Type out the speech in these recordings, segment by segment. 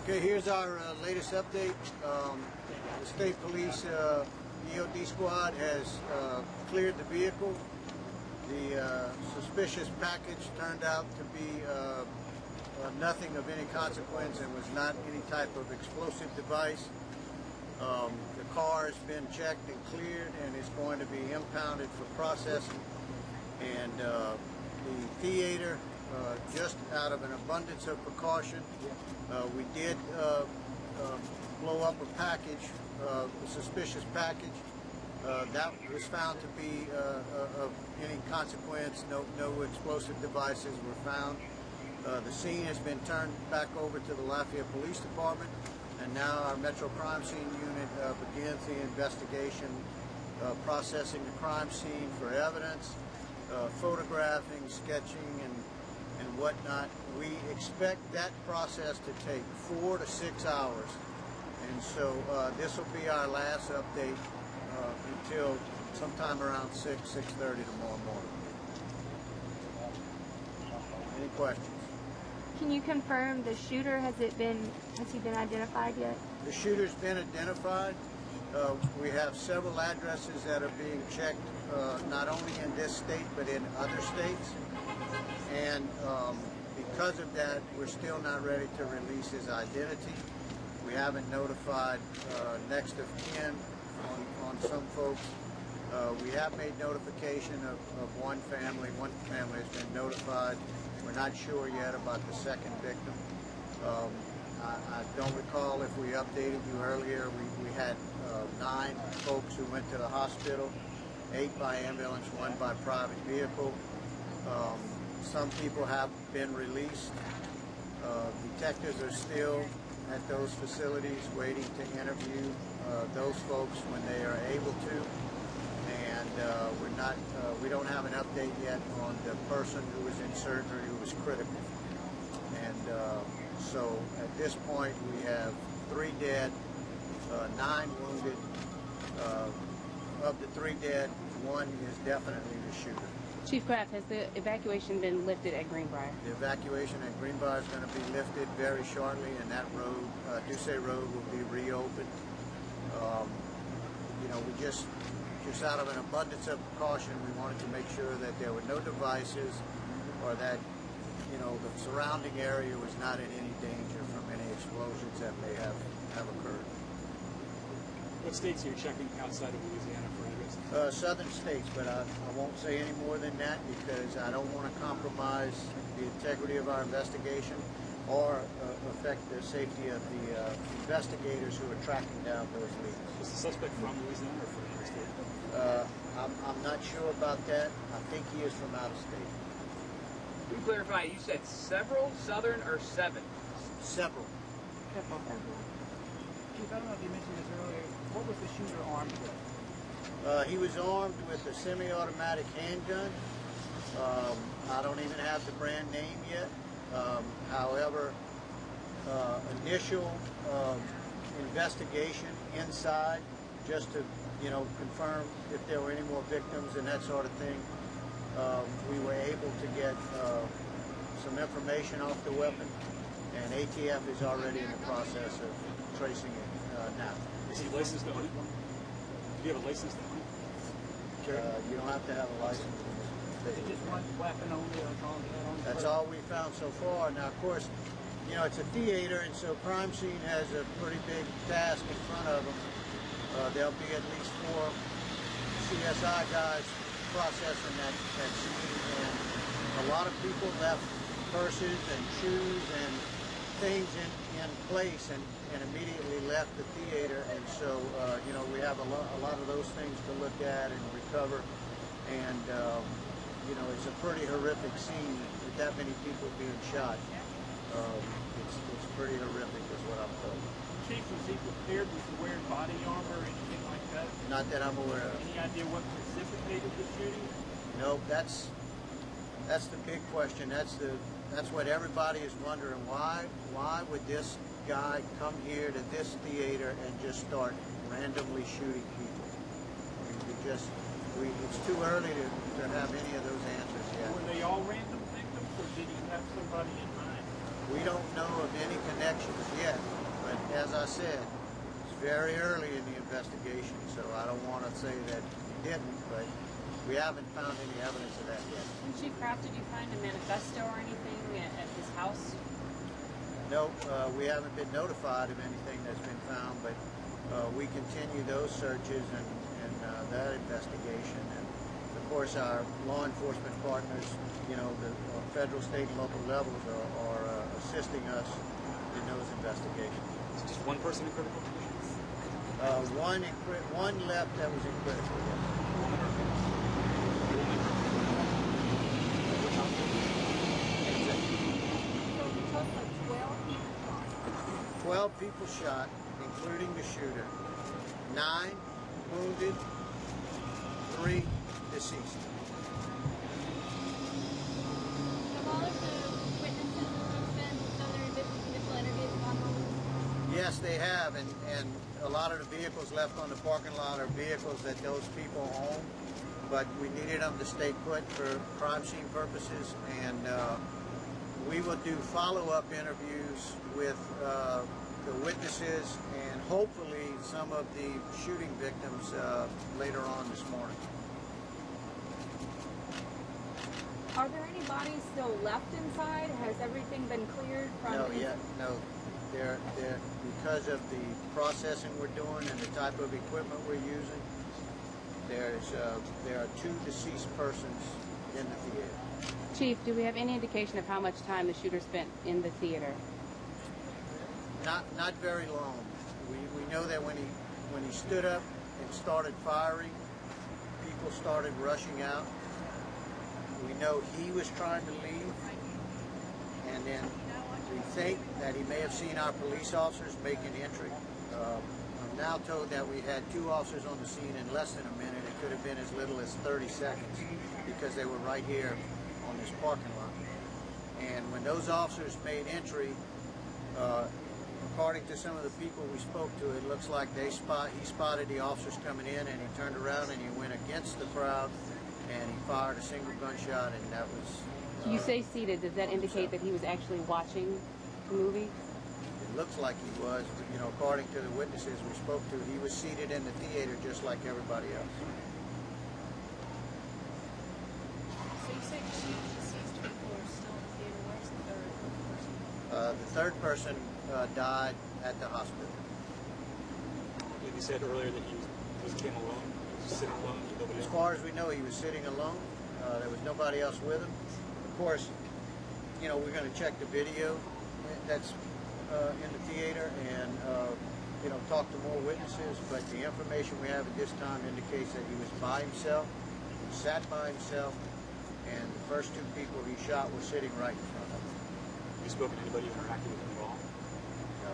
Okay, here's our latest update. The State Police EOD squad has cleared the vehicle. The suspicious package turned out to be nothing of any consequence and was not any type of explosive device. The car has been checked and cleared and is going to be impounded for processing. And the theater, just out of an abundance of precaution, we did blow up a package, a suspicious package. That was found to be of any consequence. No explosive devices were found. The scene has been turned back over to the Lafayette Police Department, and now our Metro Crime Scene Unit begins the investigation, processing the crime scene for evidence, photographing, sketching, and whatnot. We expect that process to take 4 to 6 hours, and so this will be our last update until sometime around 6:30 tomorrow morning. Any questions? Can you confirm the shooter? Has he been identified yet? The shooter's been identified. We have several addresses that are being checked, not only in this state but in other states, and because of that, we're still not ready to release his identity. We haven't notified next of kin on some folks. We have made notification of one family. One family has been notified. We're not sure yet about the second victim. I don't recall if we updated you earlier. We had 9 folks who went to the hospital, 8 by ambulance, 1 by private vehicle. Some people have been released. Detectives are still at those facilities waiting to interview those folks when they are able to. And we don't have an update yet on the person who was in surgery who was critical. And so at this point we have 3 dead, 9 wounded. Of the 3 dead, 1 is definitely the shooter. Chief Kraft, has the evacuation been lifted at Greenbrier? The evacuation at Greenbrier is going to be lifted very shortly, and that road, Duce Road, will be reopened. You know, we just out of an abundance of precaution, we wanted to make sure that there were no devices, or that, you know, the surrounding area was not in any danger from any explosions that may have occurred. What states are you checking outside of Louisiana for addresses? Southern states, but I won't say any more than that because I don't want to compromise the integrity of our investigation or affect the safety of the investigators who are tracking down those leads. Was the suspect from Louisiana or from out of state? I'm not sure about that. I think he is from out of state. Can you clarify, you said several Southern or 7? Several. Chief, I don't know if you mentioned this earlier. What was the shooter armed with? He was armed with a semi-automatic handgun. I don't even have the brand name yet. However, initial investigation inside, just to confirm if there were any more victims and that sort of thing, we were able to get some information off the weapon, and ATF is already in the process of tracing it now. Is he licensed to own it? Do you have a license to own it? You don't have to have a license. Is it just one weapon only, or all the That's all we found so far. Now, of course, it's a theater, and so crime scene has a pretty big task in front of them. There'll be at least 4 CSI guys processing that scene, and a lot of people left purses and shoes and things in place and immediately left the theater, and so we have a lot of those things to look at and recover, and it's a pretty horrific scene with that many people being shot. It's pretty horrific is what I'm told. Chief, was he prepared with wearing body armor or anything like that? Not that I'm aware of. Any idea what precipitated the shooting? No, that's the big question. That's what everybody is wondering. Why would this guy come here to this theater and just start randomly shooting people? I mean, it's too early to have any of those answers yet. Were they all random victims, or did he have somebody in mind? We don't know of any connections yet. as I said, it's very early in the investigation, so I don't want to say that he didn't, but we haven't found any evidence of that yet. And Chief Kraft, did you find a manifesto or anything at his house? No, we haven't been notified of anything that's been found, but we continue those searches and that investigation. And of course, our law enforcement partners, you know, the federal, state, and local levels are assisting us in those investigations. Is just one person in critical condition? One left that was in critical. Yes. So the total of 12 people shot. 12 people shot, including the shooter. 9 wounded, 3 deceased. Have all of the witnesses been done their initial interviews and gone home? Yes, they have, and a lot of the vehicles left on the parking lot are vehicles that those people own, but we needed them to stay put for crime scene purposes, and we will do follow-up interviews with the witnesses and hopefully some of the shooting victims later on this morning. Are there any bodies still left inside? Has everything been cleared from? No, no. They're because of the processing we're doing and the type of equipment we're using. There are 2 deceased persons in the theater. Chief, do we have any indication of how much time the shooter spent in the theater? Not very long. We know that when he stood up and started firing, people started rushing out. We know he was trying to leave, and then we think that he may have seen our police officers making entry. I'm now told that we had 2 officers on the scene in less than a minute. It could have been as little as 30 seconds because they were right here on this parking lot. And when those officers made entry, according to some of the people we spoke to, it looks like he spotted the officers coming in, and he turned around and he went against the crowd and he fired a single gunshot, and that was... You say seated. Does that indicate that he was actually watching the movie? It looks like he was. You know, according to the witnesses we spoke to, he was seated in the theater just like everybody else. So you say deceased people are still in the theater. Where's the third person? The third person died at the hospital. Like you said earlier that he came alone, he was sitting alone. As far as we know, he was sitting alone. There was nobody else with him. Of course, you know, we're going to check the video that's in the theater and, you know, talk to more witnesses, but the information we have at this time indicates that he was by himself, he sat by himself, and the first 2 people he shot were sitting right in front of him. Have you spoken to anybody who interacted with him at all? No,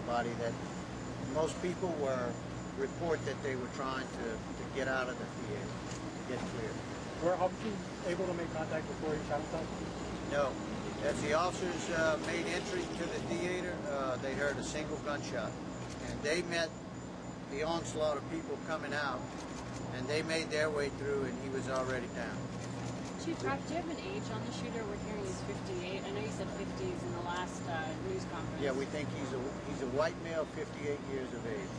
nobody that... Most people were report that they were trying to get out of the theater, to get clear. Were officers able to make contact before he shot himself? No. As the officers made entry to the theater, they heard a single gunshot. And they met the onslaught of people coming out, and they made their way through, and he was already down. Chief Kraft, do you have an age on the shooter? We're hearing he's 58. I know you said 50s in the last news conference. Yeah, we think he's a white male, 58 years of age.